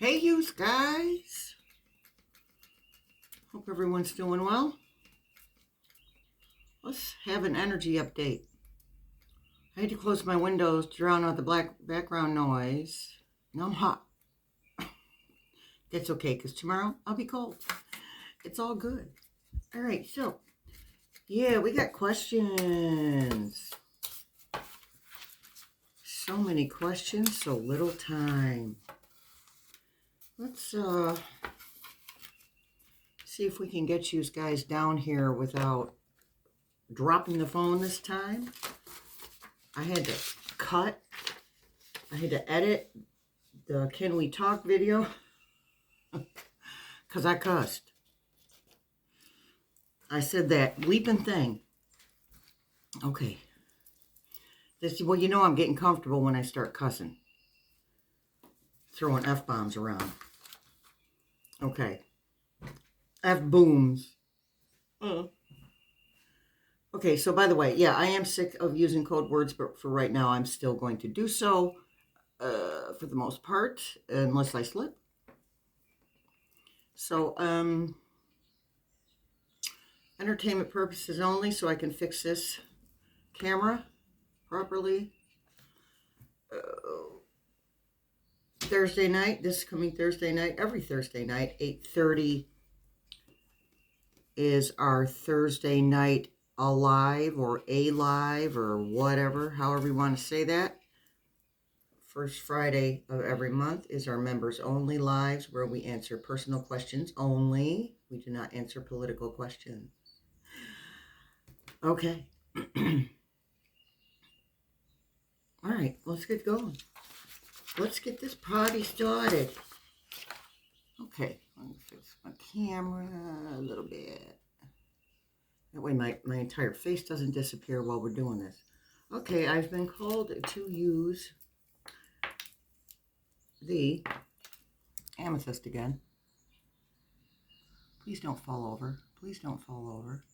Hey, you guys. Hope everyone's doing well. Let's have an energy update. I had to close my windows to drown out the black background noise. Now I'm hot. That's okay, because tomorrow I'll be cold. It's all good. All right, so, yeah, we got questions. So many questions, so little time. Let's see if we can get you guys down here without dropping the phone this time. I had to I had to edit the Can We Talk video because I cussed. I said that bleeping thing. Okay. Well, you know I'm getting comfortable when I start cussing. Throwing F-bombs around. Okay. F-booms. Okay, so by the way, yeah, I am sick of using code words, but for right now, I'm still going to do so for the most part, unless I slip. So, entertainment purposes only, so I can fix this camera properly. Thursday night, this coming Thursday night, every Thursday night, 8:30 is our Thursday night alive or alive or whatever, however you want to say that. First Friday of every month is our members only lives where we answer personal questions only. We do not answer political questions. Okay. All right, let's get going. Let's get this party started. Okay, let me fix my camera a little bit. That way my entire face doesn't disappear while we're doing this. Okay, I've been called to use the amethyst again. Please don't fall over. Please don't fall over.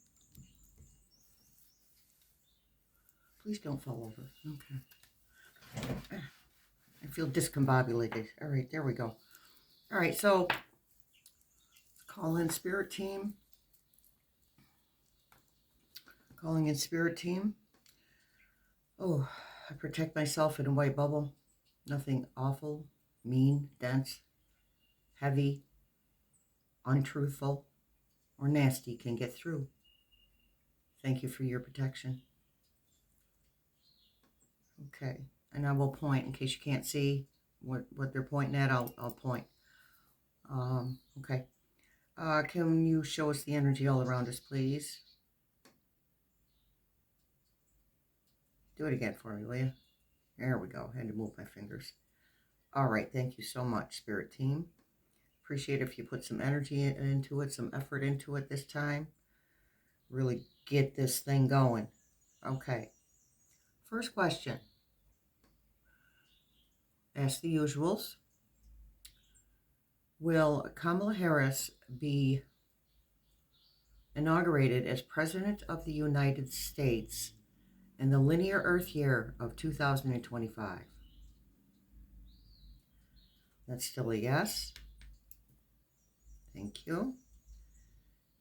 Please don't fall over. Okay. I feel discombobulated. All right, there we go. All right, so call in spirit team. Calling in spirit team. Oh, I protect myself in a white bubble. Nothing awful, mean, dense, heavy, untruthful, or nasty can get through. Thank you for your protection. Okay, and I will point in case you can't see what they're pointing at. I'll point. Okay. Can you show us the energy all around us, please? Do it again for me, will you? There we go. I had to move my fingers. All right. Thank you so much, Spirit Team. Appreciate if you put some energy into it, some effort into it this time. Really get this thing going. Okay. First question. Ask the usuals. Will Kamala Harris be inaugurated as President of the United States in the linear Earth year of 2025? That's still a yes. Thank you.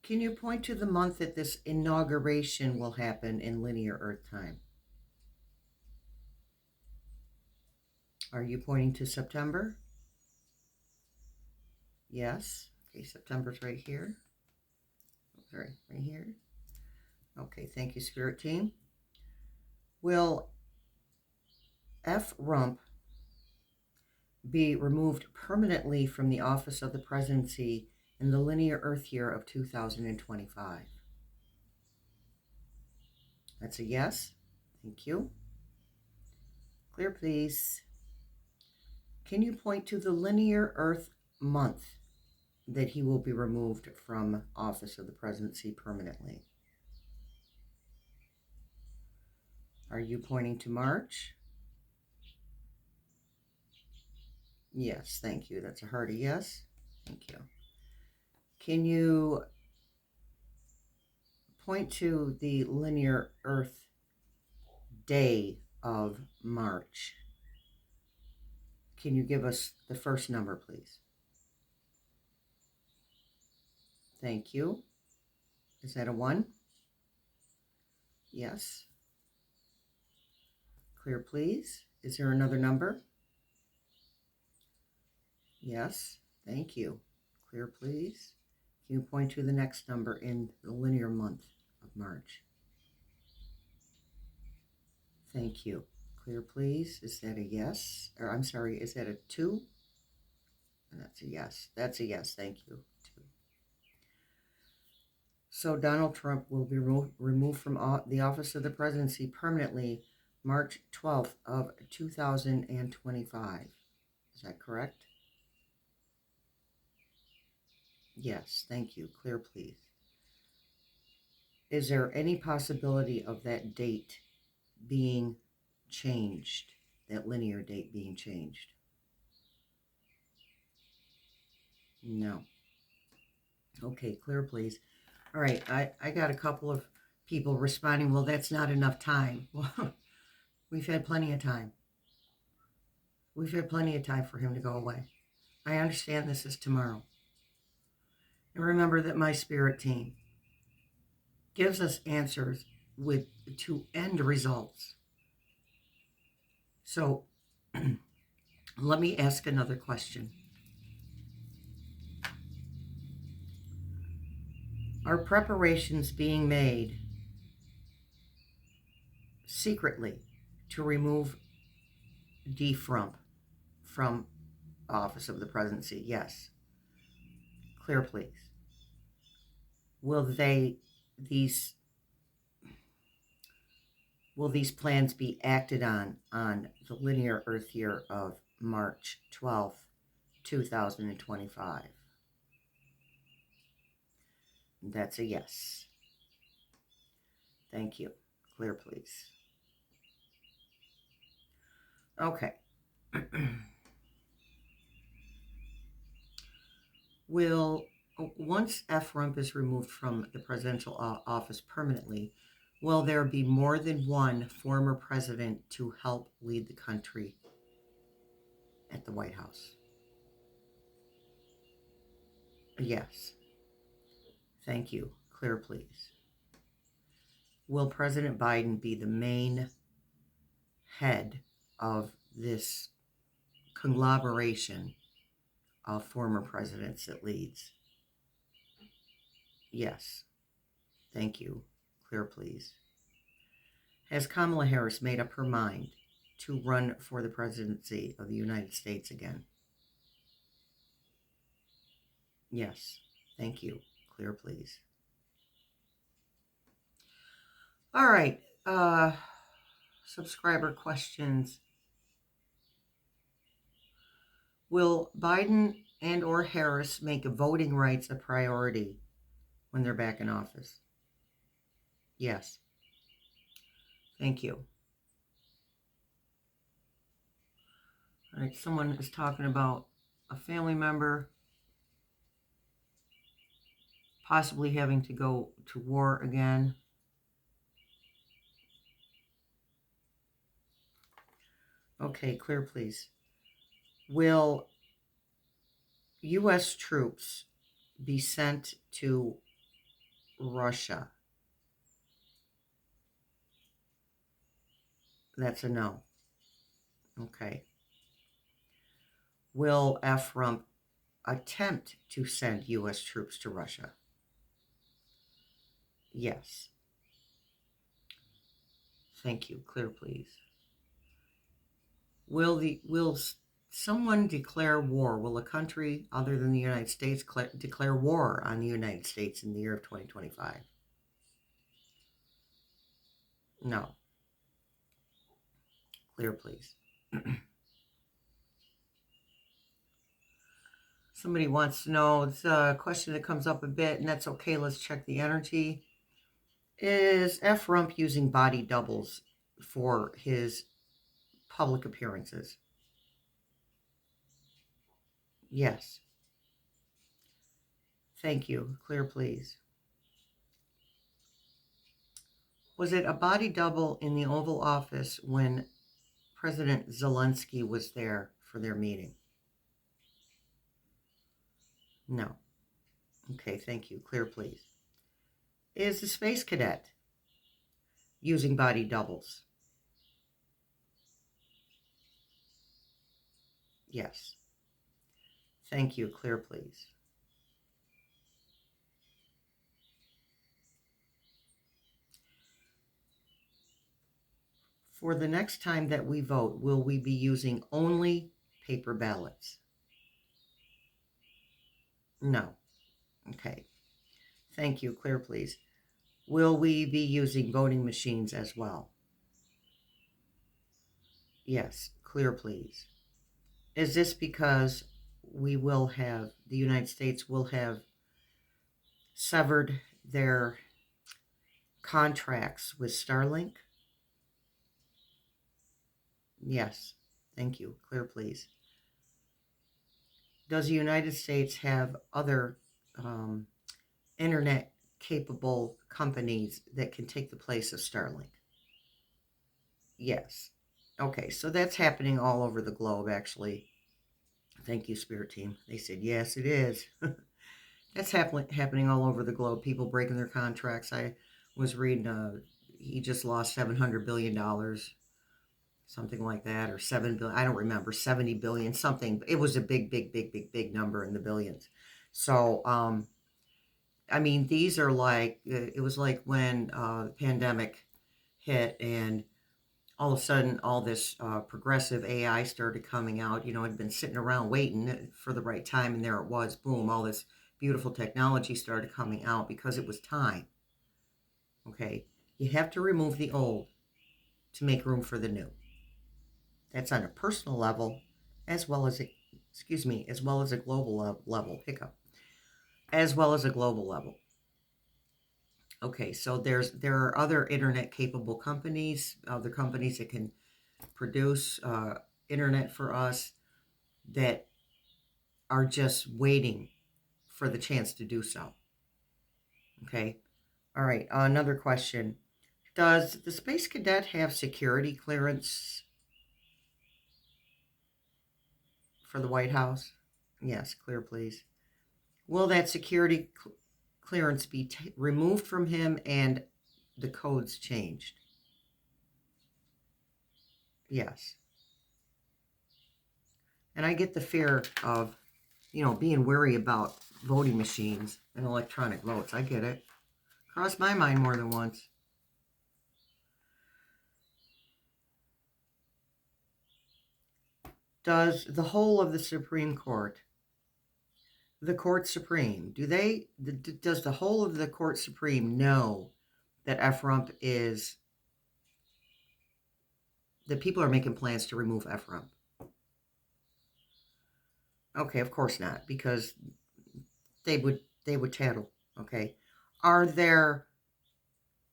Can you point to the month that this inauguration will happen in linear Earth time? Are you pointing to September? Yes. Okay, September's right here. Sorry, right here. Okay, thank you, Spirit Team. Will F. Rump be removed permanently from the office of the presidency in the linear Earth year of 2025? That's a yes. Thank you. Clear, please. Can you point to the linear Earth month that he will be removed from office of the presidency permanently? Are you pointing to March? Yes, thank you. That's a hearty yes. Thank you. Can you point to the linear Earth day of March? Can you give us the first number, please? Thank you. Is that a 1? Yes. Clear, please. Is there another number? Yes. Thank you. Clear, please. Can you point to the next number in the linear month of March? Thank you. Clear, please. Is that a yes? Or I'm sorry, is that a 2? And that's a yes. That's a yes. Thank you. 2. So Donald Trump will be removed from the office of the presidency permanently March 12th of 2025. Is that correct? Yes. Thank you. Clear, please. Is there any possibility of that date being changed, that linear date being changed? No. Okay, clear, please. All right, I got a couple of people responding, well, that's not enough time. Well, we've had plenty of time. We've had plenty of time for him to go away. I understand this is tomorrow. And remember that my spirit team gives us answers to end results. So let me ask another question. Are preparations being made secretly to remove D. Frump from office of the presidency? Yes. Clear, please. Will these plans be acted on the linear Earth year of March 12th, 2025? That's a yes. Thank you. Clear, please. Okay. Once F. Rump is removed from the presidential office permanently, will there be more than one former president to help lead the country at the White House? Yes. Thank you. Clear, please. Will President Biden be the main head of this conglomeration of former presidents that leads? Yes. Thank you. Clear, please. Has Kamala Harris made up her mind to run for the presidency of the United States again? Yes. Thank you. Clear, please. All right. Subscriber questions. Will Biden and or Harris make voting rights a priority when they're back in office? Yes. Thank you. All right. Someone is talking about a family member possibly having to go to war again. Okay, clear, please. Will U.S. troops be sent to Russia? That's a no. Okay. Will F. Rump attempt to send U.S. troops to Russia? Yes. Thank you. Clear, please. Will someone declare war? Will a country other than the United States declare war on the United States in the year of 2025? No. Clear, please. Somebody wants to know, it's a question that comes up a bit, and that's okay. Let's check the energy. Is F. Rump using body doubles for his public appearances? Yes. Thank you. Clear, please. Was it a body double in the Oval Office when President Zelensky was there for their meeting? No. Okay, thank you. Clear, please. Is the space cadet using body doubles? Yes. Thank you. Clear, please. For the next time that we vote, will we be using only paper ballots? No. Okay. Thank you. Clear, please. Will we be using voting machines as well? Yes. Clear, please. Is this because the United States will have severed their contracts with Starlink? Yes. Thank you. Clear, please. Does the United States have other internet capable companies that can take the place of Starlink? Yes. Okay, so that's happening all over the globe, actually. Thank you, Spirit Team. They said, yes, it is. That's happening all over the globe. People breaking their contracts. I was reading, he just lost $700 billion, something like that, or 7 billion. I don't remember, 70 billion, something. It was a big, big, big, big, big number in the billions. So, I mean, these are like, it was like when the pandemic hit and all of a sudden all this progressive AI started coming out. You know, I'd been sitting around waiting for the right time, and there it was. Boom, all this beautiful technology started coming out because it was time. Okay, you have to remove the old to make room for the new. That's on a personal level as well as as well as a global level, hiccup, as well as a global level. Okay, so there are other internet capable companies, other companies that can produce internet for us that are just waiting for the chance to do so. Okay, all right. Another question: does the space cadet have security clearance for the White House? Yes, clear, please. Will that security clearance be removed from him and the codes changed? Yes. And I get the fear of, being wary about voting machines and electronic votes. I get it. Crossed my mind more than once. Does the whole of the Supreme Court, the Court Supreme, does the whole of the Court Supreme know that FRUMP that people are making plans to remove FRUMP? Okay, of course not, because they would tattle. Okay, are there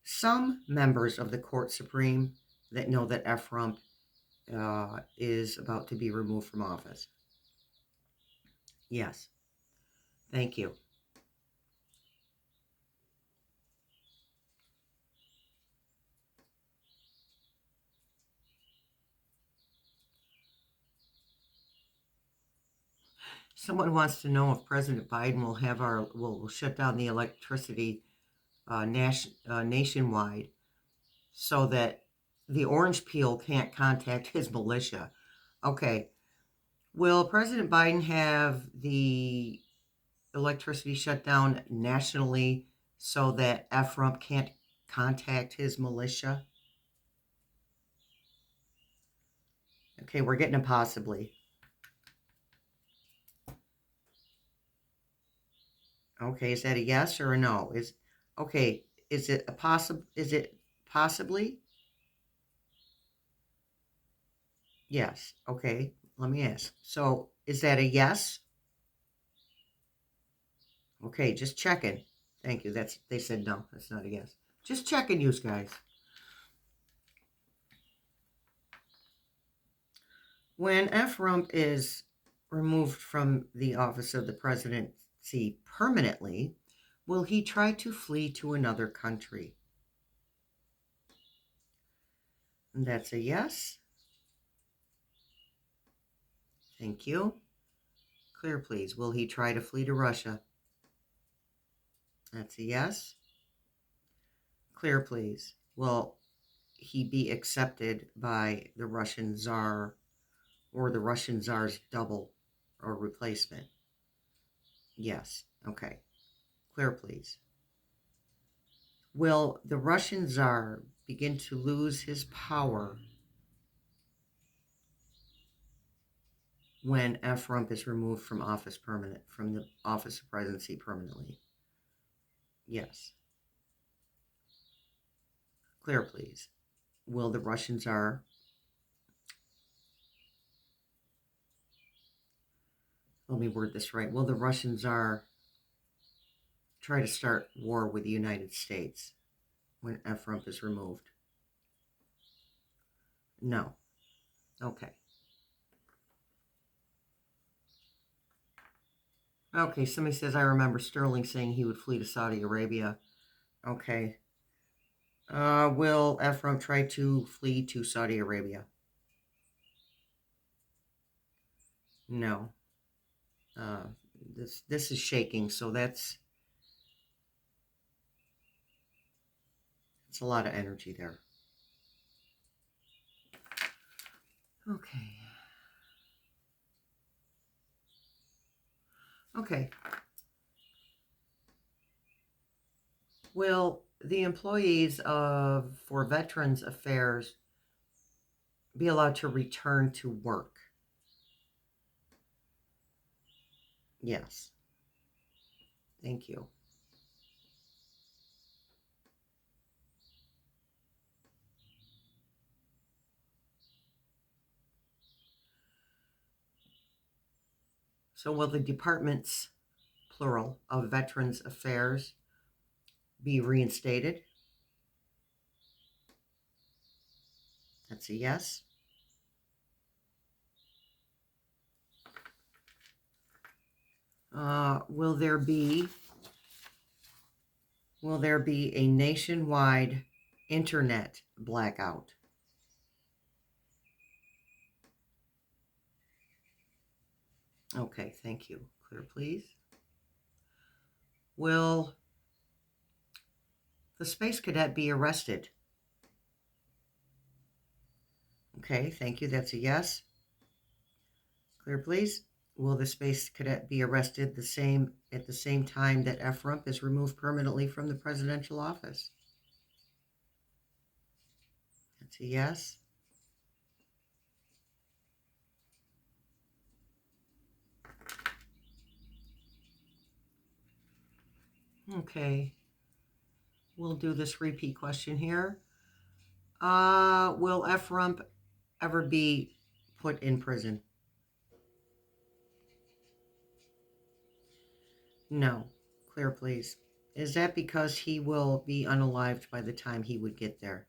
some members of the Court Supreme that know that FRUMP is about to be removed from office? Yes. Thank you. Someone wants to know if President Biden will shut down the electricity nationwide so that the orange peel can't contact his militia. Okay. Will President Biden have the electricity shut down nationally so that FRUMP can't contact his militia? Okay, we're getting a possibly. Okay, is that a yes or a no? Is it a possibly? Yes. Okay, let me ask. So, is that a yes? Okay, just checking. Thank you. They said no. That's not a yes. Just checking, you guys. When FRUMP is removed from the office of the presidency permanently, will he try to flee to another country? And that's a yes. Thank you. Clear, please. Will he try to flee to Russia? That's a yes. Clear, please. Will he be accepted by the Russian Tsar or the Russian Tsar's double or replacement? Yes. Okay. Clear, please. Will the Russian Tsar begin to lose his power when F. Rump is removed from the office of presidency permanently? Yes. Clear, please. Will the Russian Tsar let me word this right. Will the Russian Tsar try to start war with the United States when F. Rump is removed? No. Okay. Okay, somebody says, I remember Sterling saying he would flee to Saudi Arabia. Okay. Will F. Rump try to flee to Saudi Arabia? No. Uh, this is shaking, so that's a lot of energy there. Okay. Okay. Will the employees for Veterans Affairs be allowed to return to work? Yes. Thank you. So will the departments, plural, of Veterans Affairs be reinstated? That's a yes. Will there be a nationwide internet blackout? Okay, thank you. Clear, please. Will the space cadet be arrested? Okay, thank you. That's a yes. Clear, please. Will the space cadet be arrested at the same time that F. Rump is removed permanently from the presidential office? That's a yes. Okay. We'll do this repeat question here. Will F. Rump ever be put in prison? No. Clear, please. Is that because he will be unalived by the time he would get there?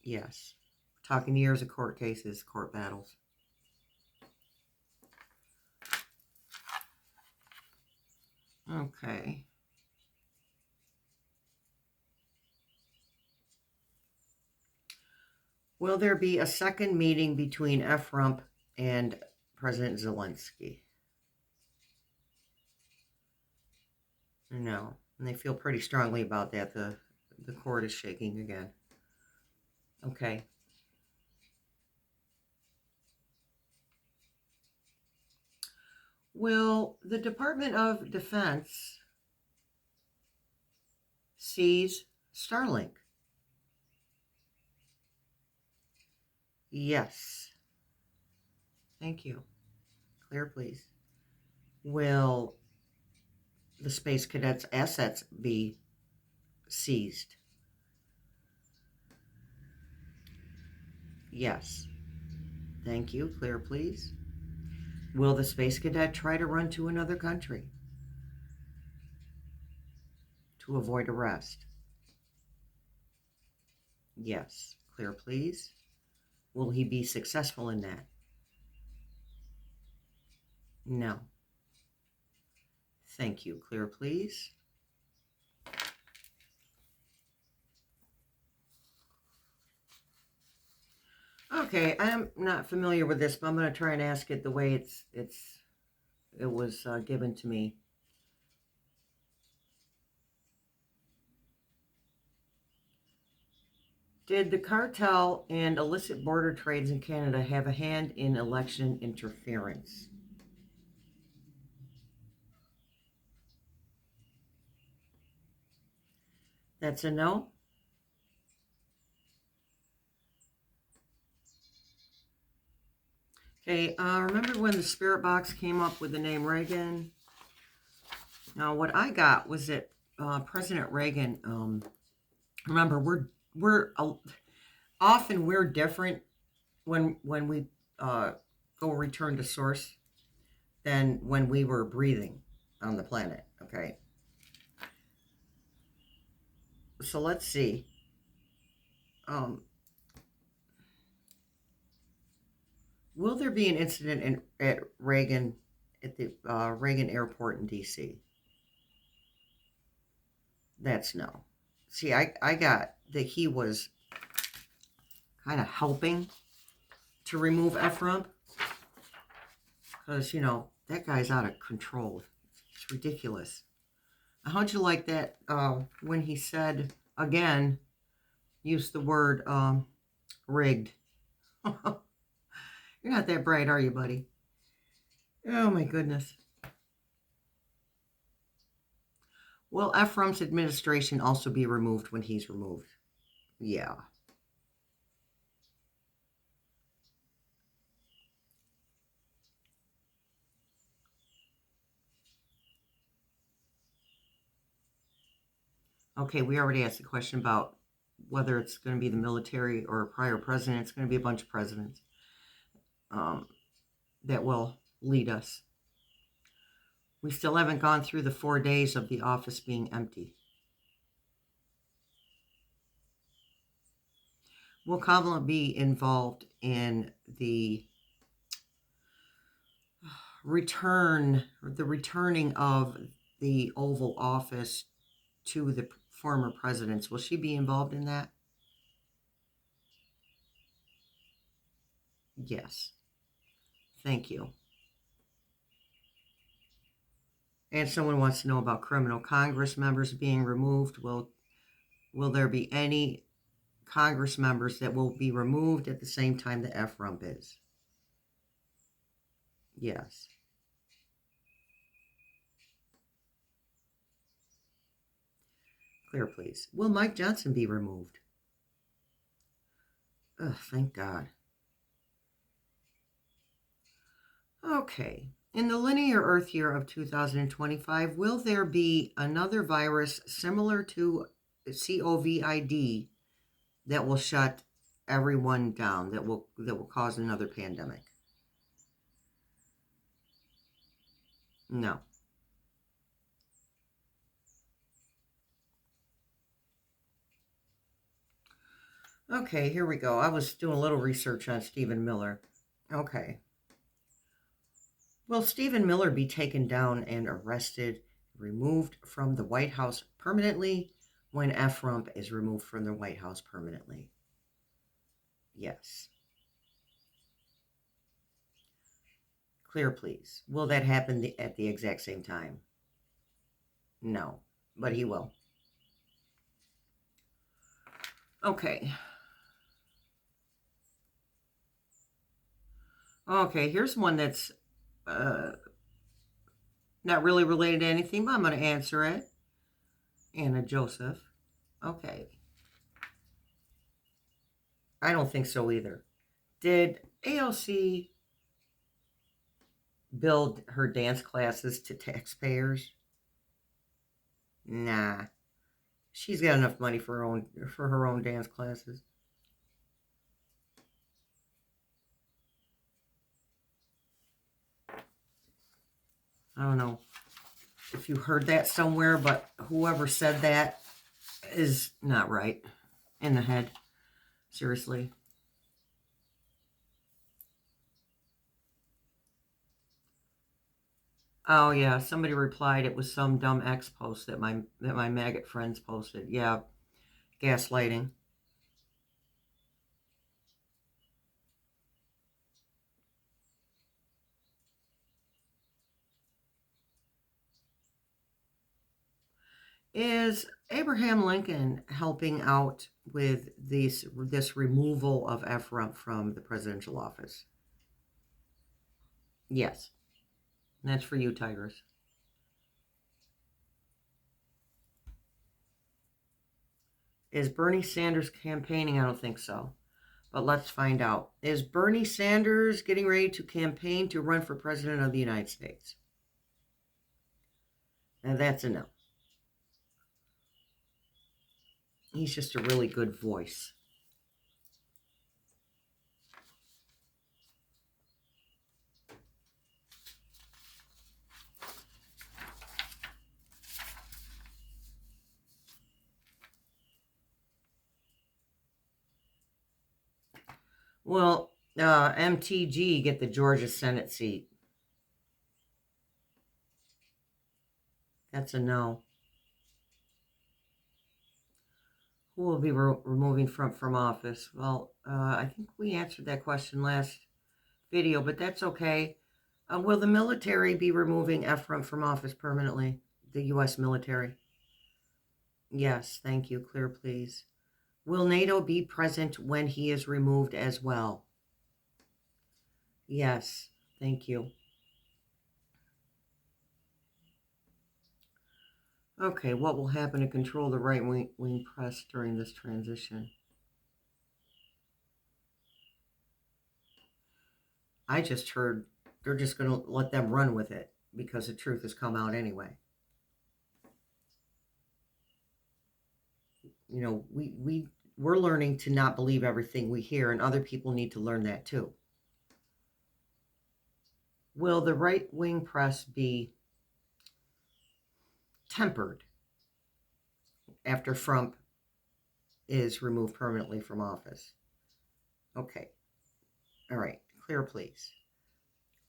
Yes. We're talking years of court cases, court battles. Okay. Will there be a second meeting between F. Rump and President Zelensky? No. And they feel pretty strongly about that. The court is shaking again. Okay. Will the Department of Defense seize Starlink? Yes. Thank you. Clear, please. Will the Space Cadets' assets be seized? Yes. Thank you. Clear, please. Will the Space Cadet try to run to another country to avoid arrest? Yes. Clear, please. Will he be successful in that? No. Thank you. Clear, please. Okay, I'm not familiar with this, but I'm going to try and ask it the way it was given to me. Did the cartel and illicit border trades in Canada have a hand in election interference? That's a no. Okay, remember when the spirit box came up with the name Reagan? Now, what I got was that President Reagan. Remember, we're often we're different when we go return to source than when we were breathing on the planet. Okay, so let's see. Will there be an incident at Reagan at the Reagan Airport in D.C.? That's no. See, I got that he was kind of helping to remove F-Rump because, that guy's out of control. It's ridiculous. How'd you like that when he said, again, used the word rigged? You're not that bright, are you, buddy? Oh, my goodness. Will F-Rump's administration also be removed when he's removed? Yeah. Okay, we already asked the question about whether it's going to be the military or a prior president. It's going to be a bunch of presidents that will lead us. We still haven't gone through the 4 days of the office being empty. Will Kamala be involved in the returning of the Oval Office to the former presidents? Will she be involved in that? Yes. Thank you. And someone wants to know about criminal Congress members being removed. Will there be any Congress members that will be removed at the same time the F-Rump is? Yes. Clear, please. Will Mike Johnson be removed? Oh, thank God. Okay. In the linear Earth year of 2025, will there be another virus similar to COVID that will shut everyone down, that will cause another pandemic? No. Okay, here we go. I was doing a little research on Stephen Miller. Okay. Will Stephen Miller be taken down and arrested, removed from the White House permanently when F-Rump is removed from the White House permanently? Yes. Clear, please. Will that happen at the exact same time? No, but he will. Okay. Okay, here's one that's not really related to anything, but I'm going to answer it. Anna Joseph. Okay. I don't think so either. Did AOC build her dance classes to taxpayers? Nah. She's got enough money for her own dance classes. I don't know if you heard that somewhere, but whoever said that is not right in the head. Seriously. Oh yeah, somebody replied it was some dumb X post that my maggot friends posted. Yeah, gaslighting. Is Abraham Lincoln helping out with this removal of Ephraim from the presidential office? Yes. And that's for you, Tigers. Is Bernie Sanders campaigning? I don't think so. But let's find out. Is Bernie Sanders getting ready to campaign to run for president of the United States? And that's a no. He's just a really good voice. Will MTG get the Georgia Senate seat? That's a no. Who will be removing from office? Well, I think we answered that question last video, but that's okay. Will the military be removing Ephraim from office permanently? The U.S. military? Yes, thank you. Clear, please. Will NATO be present when he is removed as well? Yes, thank you. Okay, what will happen to control the right-wing press during this transition? I just heard they're just going to let them run with it because the truth has come out anyway. You know, we're learning to not believe everything we hear, and other people need to learn that too. Will the right-wing press be tempered after Trump is removed permanently from office? Okay. All right. Clear, please.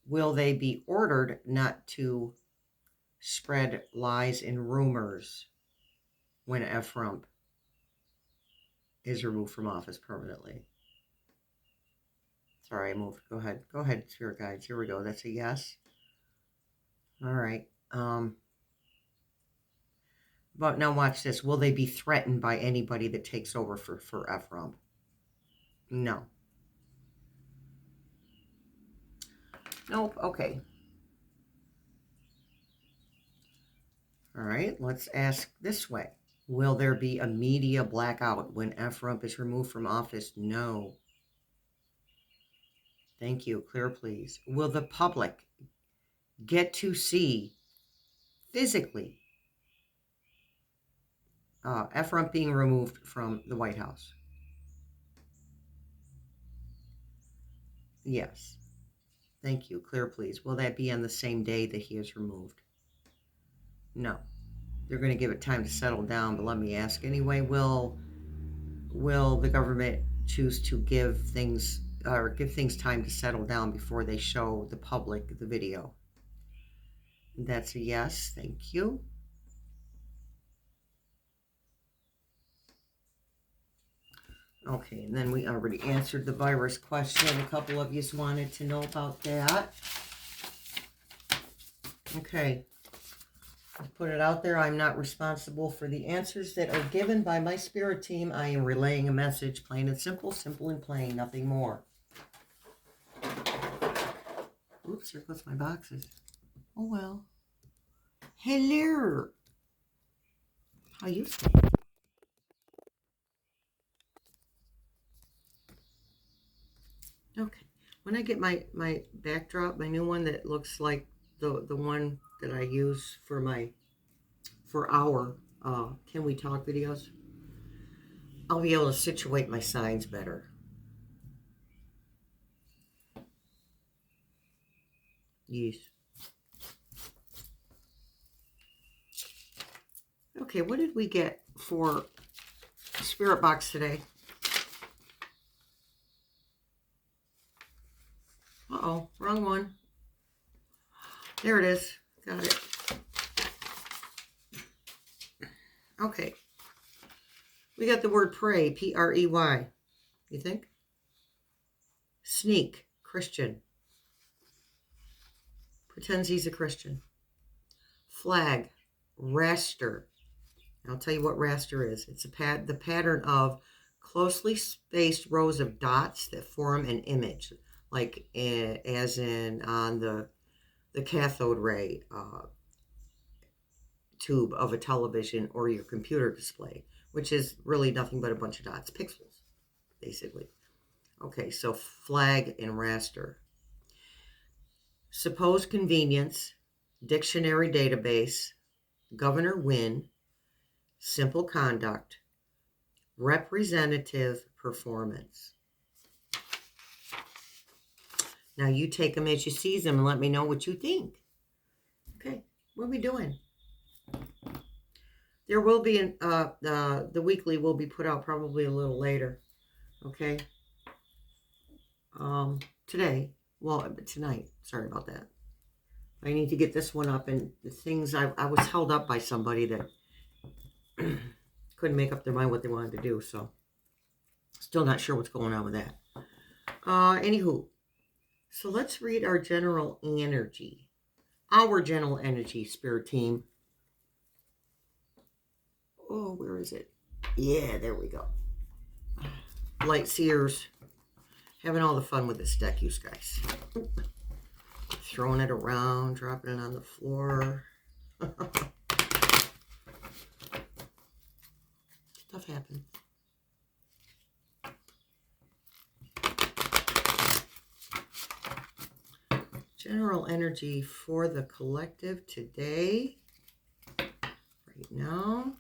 Will they be ordered not to spread lies and rumors when Trump is removed from office permanently? Sorry, I moved. Go ahead. Go ahead, Spirit Guides. Here we go. That's a yes. All right. But now watch this. Will they be threatened by anybody that takes over for Ephraim? No. Nope. Okay. All right. Let's ask this way. Will there be a media blackout when Ephraim is removed from office? No. Thank you. Clear, please. Will the public get to see physically Ephraim being removed from the White House? Yes. Thank you. Clear, please. Will that be on the same day that he is removed? No. They're going to give it time to settle down, but let me ask anyway, will the government choose to give things time to settle down before they show the public the video? That's a yes. Thank you. Okay, and then we already answered the virus question. A couple of you wanted to know about that. Okay. I'll put it out there. I'm not responsible for the answers that are given by my spirit team. I am relaying a message, plain and simple and plain, nothing more. Oops, here goes my boxes. Oh well. Hello. How you doing? Okay. When I get my backdrop, my new one that looks like the one that I use for our Can We Talk videos, I'll be able to situate my signs better. Yes. Okay, what did we get for Spirit Box today? Uh-oh, wrong one. There it is. Got it. Okay. We got the word pray, P-R-E-Y. You think? Sneak, Christian. Pretends he's a Christian. Flag, raster. I'll tell you what raster is. It's the pattern of closely spaced rows of dots that form an image, like as in on the cathode ray tube of a television or your computer display, which is really nothing but a bunch of dots, pixels, basically. Okay, so flag and raster. Suppose convenience, dictionary database, Governor Wynne, simple conduct, representative performance. Now you take them as you see them and let me know what you think. Okay, what are we doing? There will be the weekly will be put out probably a little later. Okay. Today. Well, tonight. Sorry about that. I need to get this one up, and the things I was held up by somebody that couldn't make up their mind what they wanted to do, so still not sure what's going on with that. Anywho, so let's read our general energy. Our general energy, spirit team. Oh, where is it? Yeah, there we go. Light seers. Having all the fun with this deck, you guys. Throwing it around, dropping it on the floor. Stuff happens. General energy for the collective today. Right now.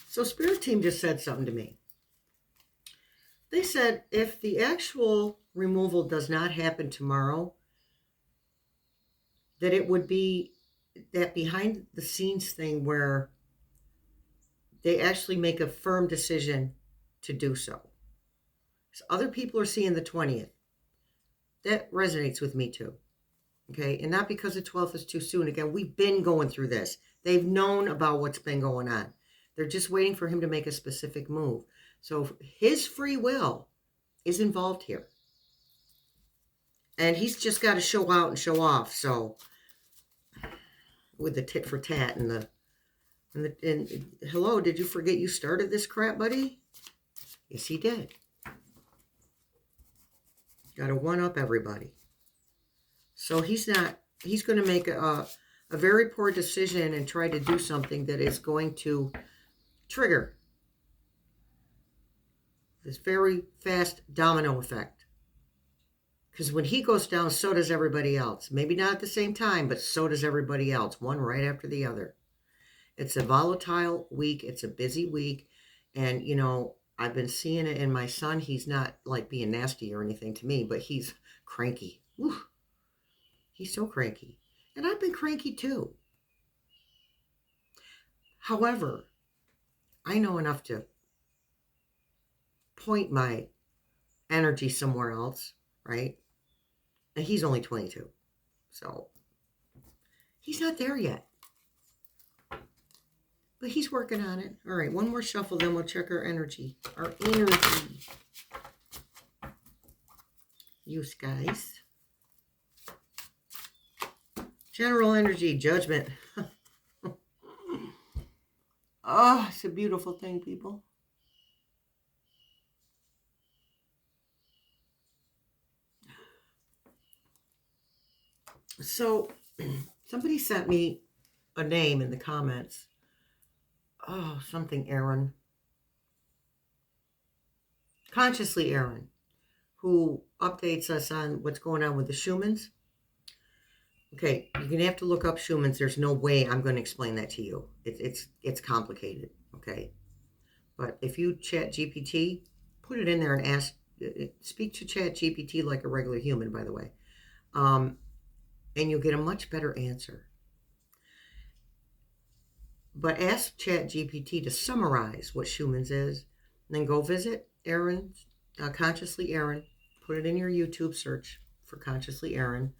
So Spirit Team just said something to me. They said if the actual removal does not happen tomorrow, that it would be that behind the scenes thing where they actually make a firm decision to do so. So other people are seeing the 20th. That resonates with me too. Okay, and not because the 12th is too soon. Again, we've been going through this. They've known about what's been going on. They're just waiting for him to make a specific move. So his free will is involved here. And he's just got to show out and show off. So with the tit for tat and hello, did you forget you started this crap, buddy? Yes, he did. Got to one up everybody. So he's going to make a very poor decision and try to do something that is going to trigger this very fast domino effect. Because when he goes down, so does everybody else. Maybe not at the same time, but so does everybody else, one right after the other. It's a volatile week. It's a busy week. And, you know, I've been seeing it in my son. He's not like being nasty or anything to me, but he's cranky. Whew. He's so cranky. And I've been cranky too. However, I know enough to point my energy somewhere else, right? And he's only 22. So he's not there yet. But he's working on it. All right, one more shuffle, then we'll check our energy. Our energy. You guys. General energy, judgment. Oh, it's a beautiful thing, people. So, somebody sent me a name in the comments. Oh, something Aaron. Consciously Aaron, who updates us on what's going on with the Schumans. Okay, you're going to have to look up Schumans. There's no way I'm going to explain that to you. It's complicated, okay? But if you chat GPT, put it in there and ask, speak to chat GPT like a regular human, by the way. And you'll get a much better answer. But ask chat GPT to summarize what Schumans is. And then go visit Aaron, Consciously Aaron. Put it in your YouTube search for Consciously Aaron.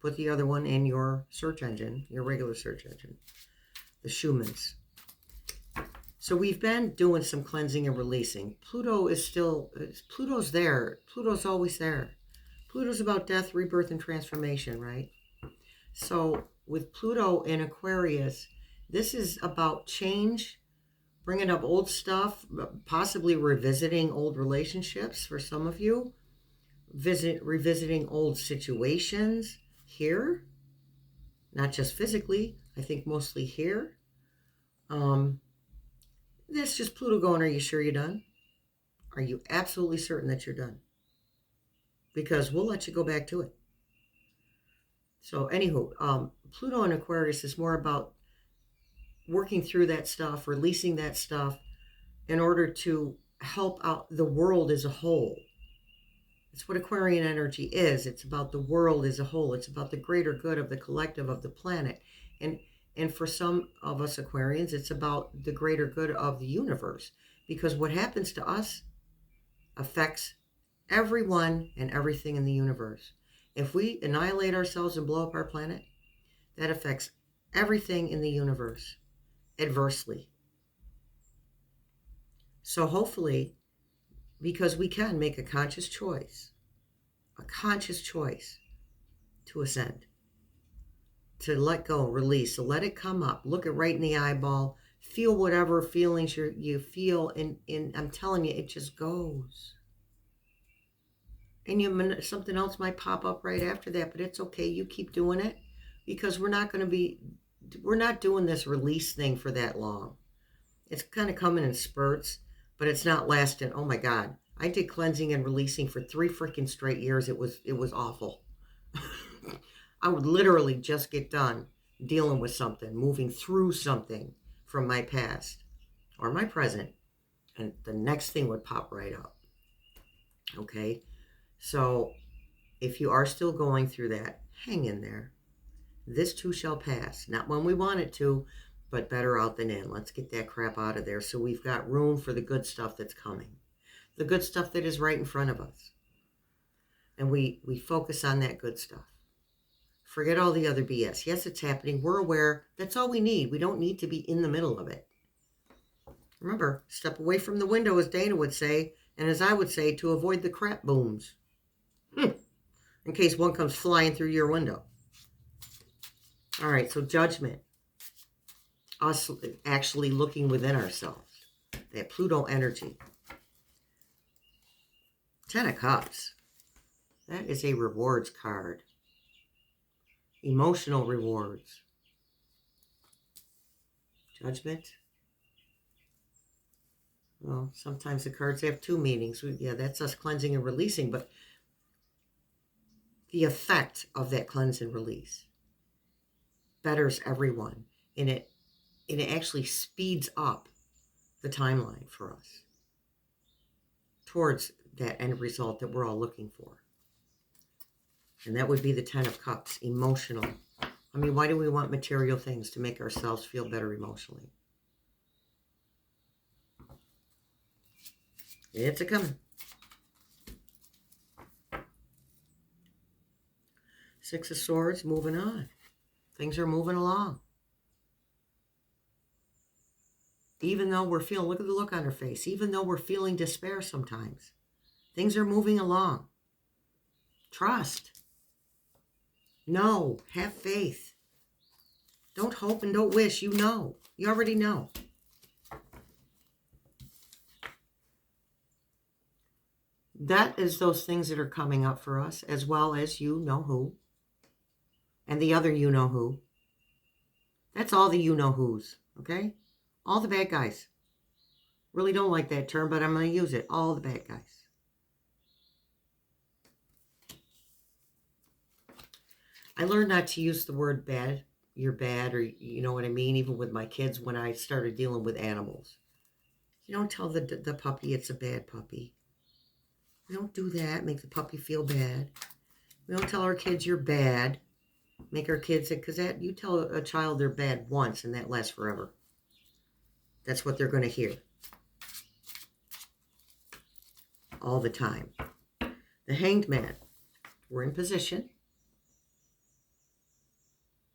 Put the other one in your search engine, your regular search engine. The Schumans. So we've been doing some cleansing and releasing. Pluto's there. Pluto's always there. Pluto's about death, rebirth, and transformation, right? So with Pluto in Aquarius, this is about change, bringing up old stuff, possibly revisiting old relationships for some of you, revisiting old situations here, not just physically, I think mostly here. That's just Pluto going, are you sure you're done? Are you absolutely certain that you're done? Because we'll let you go back to it. So anywho, Pluto in Aquarius is more about working through that stuff, releasing that stuff in order to help out the world as a whole. It's what Aquarian energy is. It's about the world as a whole. It's about the greater good of the collective of the planet. And for some of us Aquarians, it's about the greater good of the universe. Because what happens to us affects everyone and everything in the universe. If we annihilate ourselves and blow up our planet, that affects everything in the universe adversely. So hopefully, because we can make a conscious choice to ascend, to let go, release, to let it come up, look it right in the eyeball, feel whatever feelings you feel, and I'm telling you, it just goes. And something else might pop up right after that, but it's okay. You keep doing it, because we're not doing this release thing for that long. It's kind of coming in spurts, but it's not lasting. Oh my God. I did cleansing and releasing for 3 freaking straight years. It was awful. I would literally just get done dealing with something, moving through something from my past or my present, and the next thing would pop right up. Okay? So if you are still going through that, hang in there. This too shall pass. Not when we want it to, but better out than in. Let's get that crap out of there so we've got room for the good stuff that's coming. The good stuff that is right in front of us. And we focus on that good stuff. Forget all the other BS. Yes, it's happening. We're aware. That's all we need. We don't need to be in the middle of it. Remember, step away from the window, as Dana would say, and as I would say, to avoid the crap booms. In case one comes flying through your window. All right, so judgment. Us actually looking within ourselves. That Pluto energy. 10 of Cups. That is a rewards card. Emotional rewards. Judgment. Well, sometimes the cards have 2 meanings. Yeah, that's us cleansing and releasing, but the effect of that cleanse and release betters everyone, and it actually speeds up the timeline for us towards that end result that we're all looking for. And that would be the 10 of Cups, emotional. I mean, why do we want material things? To make ourselves feel better emotionally. It's a coming. 6 of Swords, moving on. Things are moving along. Even though we're feeling, look at the look on her face, even though we're feeling despair sometimes, things are moving along. Trust. Know. Have faith. Don't hope and don't wish. You know. You already know. That is those things that are coming up for us, as well as you know who. And the other you know who. That's all the you know who's, okay? All the bad guys. Really don't like that term, but I'm going to use it. All the bad guys. I learned not to use the word bad. You're bad, or you know what I mean, even with my kids when I started dealing with animals. You don't tell the puppy it's a bad puppy. We don't do that, make the puppy feel bad. We don't tell our kids you're bad. Make our kids, because that you tell a child they're bad once and that lasts forever. That's what they're going to hear. All the time. The Hanged Man. We're in position.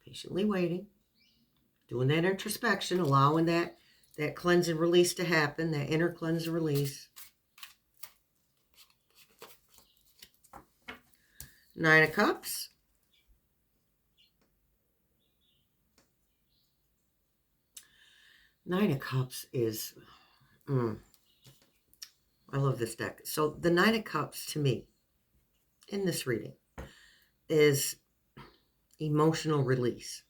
Patiently waiting. Doing that introspection, allowing that that cleanse and release to happen, that inner cleanse and release. 9 of Cups. Nine of Cups is, I love this deck. So the 9 of Cups to me, in this reading, is emotional release.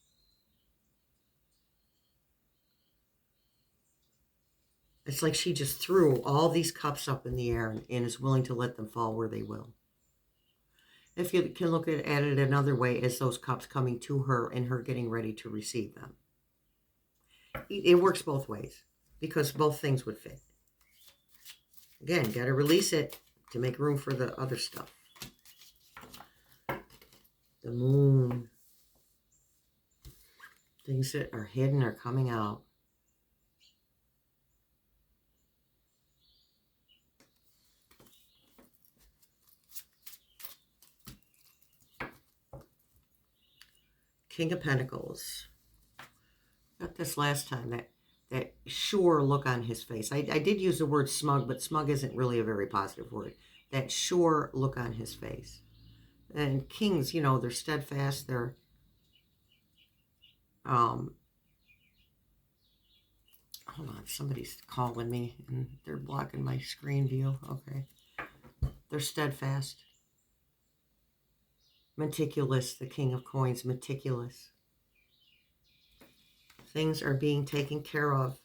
It's like she just threw all these cups up in the air and is willing to let them fall where they will. If you can look at it another way, as those cups coming to her and her getting ready to receive them. It works both ways because both things would fit. Again, got to release it to make room for the other stuff. The Moon. Things that are hidden are coming out. King of Pentacles. Got this last time, that sure look on his face. I did use the word smug, but smug isn't really a very positive word. That sure look on his face. And kings, they're steadfast. They're, hold on, somebody's calling me and they're blocking my screen view. Okay. They're steadfast. Meticulous, the King of Coins, meticulous. Things are being taken care of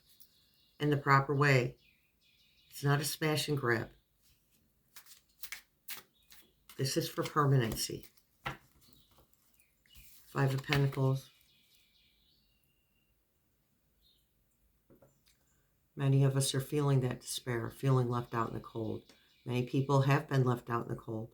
in the proper way. It's not a smash and grab. This is for permanency. 5 of Pentacles. Many of us are feeling that despair, feeling left out in the cold. Many people have been left out in the cold.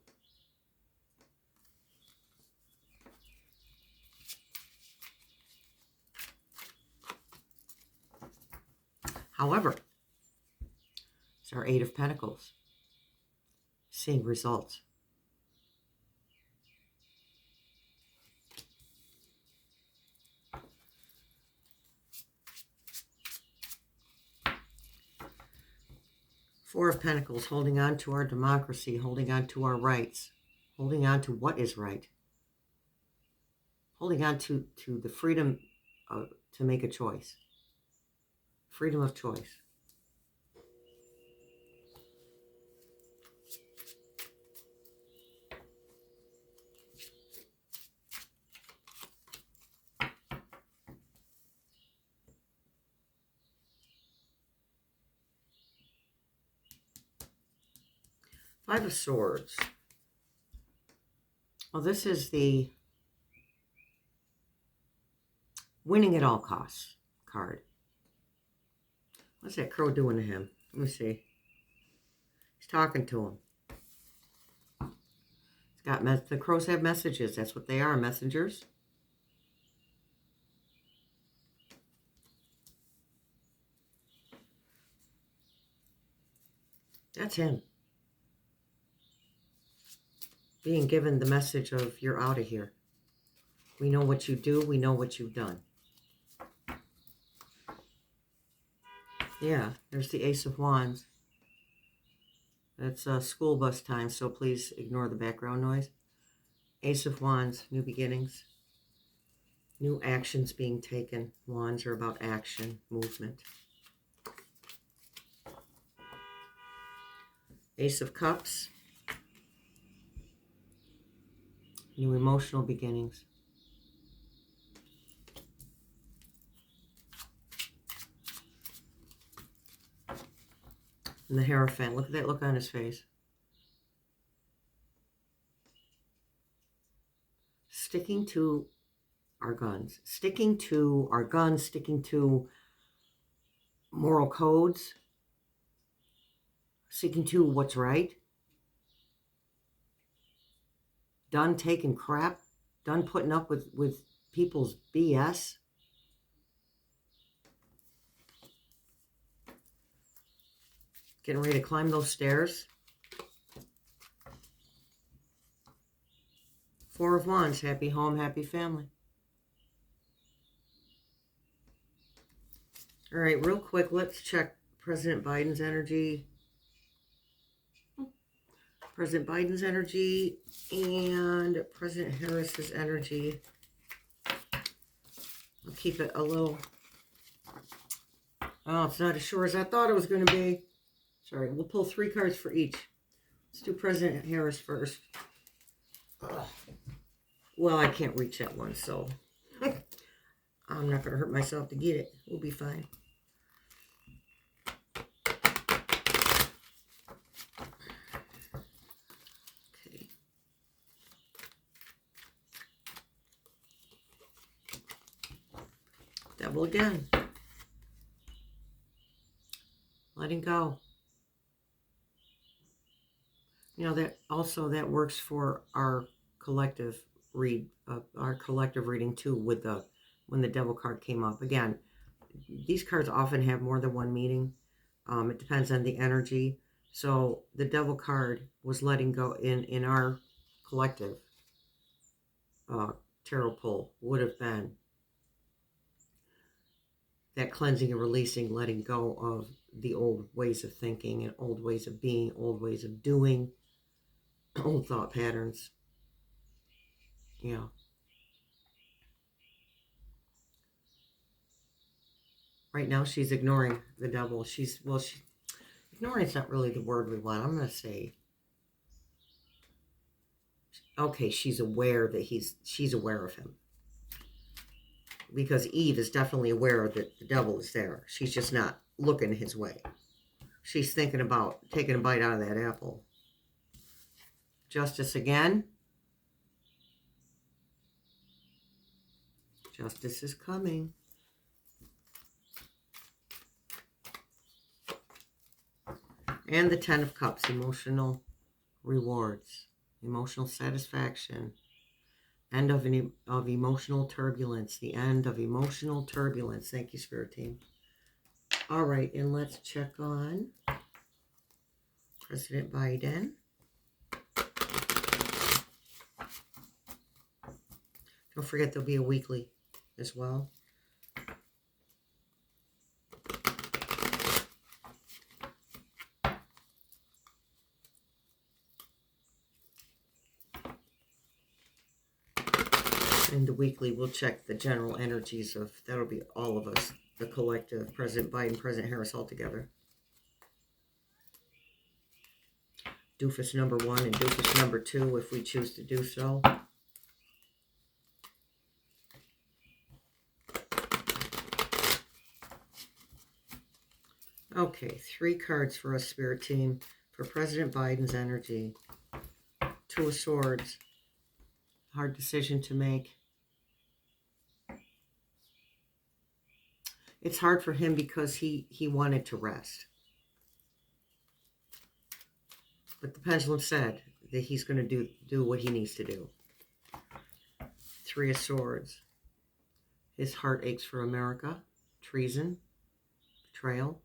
However, it's our 8 of Pentacles. Seeing results. Four of Pentacles, holding on to our democracy, holding on to our rights, holding on to what is right, holding on to the freedom to make a choice, freedom of choice. Five of Swords. Well, this is the winning at all costs card. What's that crow doing to him? Let me see. He's talking to him. The crows have messages. That's what they are, messengers. That's him. Being given the message of, you're out of here. We know what you do. We know what you've done. Yeah, there's the Ace of Wands. That's school bus time, so please ignore the background noise. Ace of Wands, new beginnings. New actions being taken. Wands are about action, movement. Ace of Cups. New emotional beginnings. And the Hierophant. Look at that look on his face. Sticking to our guns. Sticking to our guns. Sticking to moral codes. Sticking to what's right. Done taking crap. Done putting up with people's BS. Getting ready to climb those stairs. Four of Wands, happy home, happy family. All right, real quick, let's check President Biden's energy. President Biden's energy and President Harris's energy. I'll keep it a little... Oh, it's not as sure as I thought it was going to be. Sorry, we'll pull 3 cards for each. Let's do President Harris first. Ugh. Well, I can't reach that one, so I'm not going to hurt myself to get it. We'll be fine. Okay. Devil again. Letting go. You know, that works for our collective reading too, with when the devil card came up. Again, these cards often have more than one meaning. It depends on the energy. So the devil card was letting go in our collective tarot pull would have been that cleansing and releasing, letting go of the old ways of thinking and old ways of being, old ways of doing, old thought patterns. Yeah. Right now she's ignoring the devil. Ignoring is not really the word we want. I'm going to say, okay, she's aware that she's aware of him. Because Eve is definitely aware that the devil is there. She's just not looking his way. She's thinking about taking a bite out of that apple. Justice again. Justice is coming. And the 10 of Cups, emotional rewards, emotional satisfaction, end of emotional turbulence, the end of emotional turbulence. Thank you, Spirit Team. All right, and let's check on President Biden. Don't forget there'll be a weekly as well. In the weekly, we'll check the general energies of, that'll be all of us, the collective, President Biden, President Harris all together. Doofus number 1 and doofus number 2, if we choose to do so. Okay, 3 cards for us, Spirit Team, for President Biden's energy. 2 of Swords. Hard decision to make. It's hard for him because he wanted to rest. But the pendulum said that he's going to do what he needs to do. 3 of Swords. His heart aches for America. Treason. Betrayal.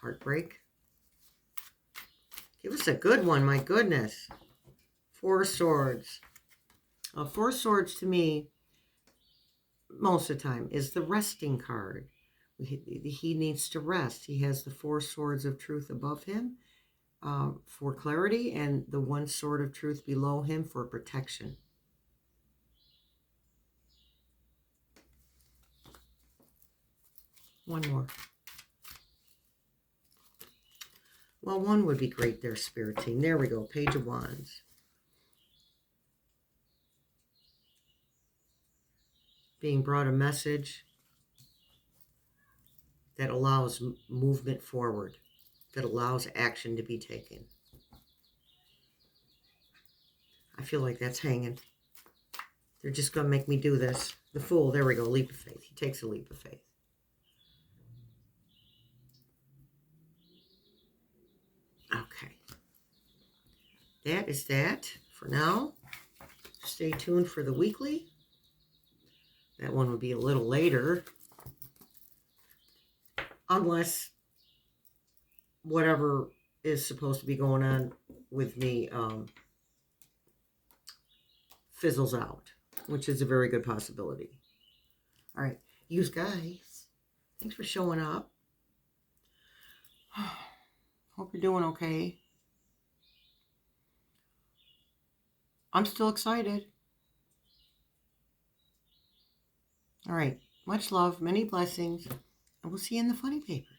Heartbreak. Give us a good one, my goodness. 4 of Swords. 4 of Swords to me, most of the time, is the resting card. He needs to rest. He has the 4 swords of truth above him for clarity, and the 1 sword of truth below him for protection. One more. Well, 1 would be great there, Spirit Team. There we go. Page of Wands. Being brought a message that allows movement forward, that allows action to be taken. I feel like that's hanging. They're just going to make me do this. The Fool, there we go, leap of faith. He takes a leap of faith. Okay. That is that for now. Stay tuned for the weekly. That one would be a little later. Unless whatever is supposed to be going on with me fizzles out, which is a very good possibility. All right. You guys. Thanks for showing up. Hope you're doing okay. I'm still excited. All right. Much love, many blessings, and we'll see you in the funny papers.